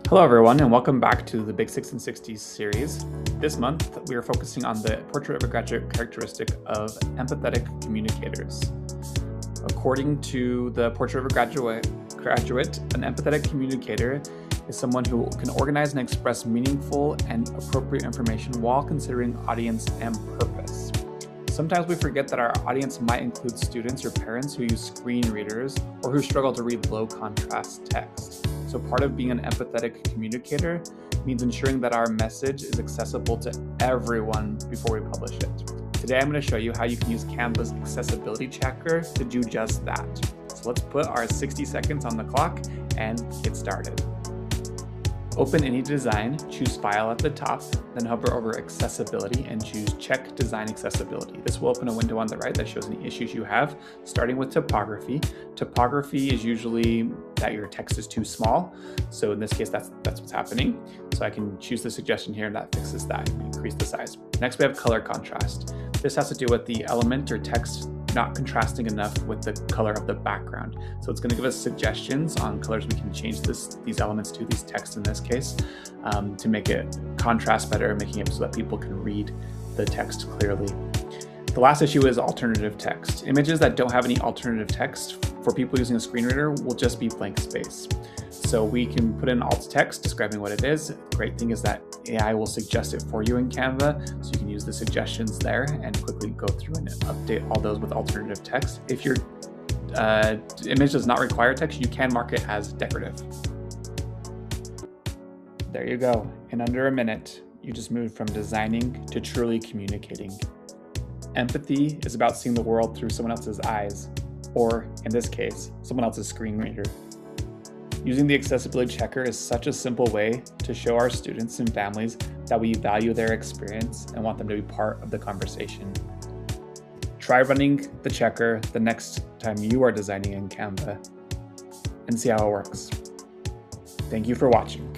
Hello everyone, and welcome back to the Big 6 and 60s series. This month, we are focusing on the Portrait of a Graduate characteristic of empathetic communicators. According to the Portrait of a Graduate, an empathetic communicator is someone who can organize and express meaningful and appropriate information while considering audience and purpose. Sometimes we forget that our audience might include students or parents who use screen readers or who struggle to read low contrast text. So part of being an empathetic communicator means ensuring that our message is accessible to everyone before we publish it. Today, I'm going to show you how you can use Canva's accessibility checker to do just that. So let's put our 60 seconds on the clock and get started. Open any design, choose File at the top, then hover over Accessibility and choose Check Design Accessibility. This will open a window on the right that shows any issues you have, starting with typography. Typography is usually that your text is too small. So in this case, that's what's happening. So I can choose the suggestion here and that fixes that, increase the size. Next, we have color contrast. This has to do with the element or text not contrasting enough with the color of the background. So it's going to give us suggestions on colors we can change these elements to, these texts in this case, to make it contrast better, making it so that people can read the text clearly. The last issue is alternative text. Images that don't have any alternative text for people using a screen reader will just be blank space. So we can put in alt text describing what it is. The great thing is that AI will suggest it for you in Canva, so you can use the suggestions there and quickly go through and update all those with alternative text. If your image does not require text, you can mark it as decorative. There you go. In under a minute, you just moved from designing to truly communicating. Empathy is about seeing the world through someone else's eyes, or in this case, someone else's screen reader. Using the accessibility checker is such a simple way to show our students and families that we value their experience and want them to be part of the conversation. Try running the checker the next time you are designing in Canva and see how it works. Thank you for watching.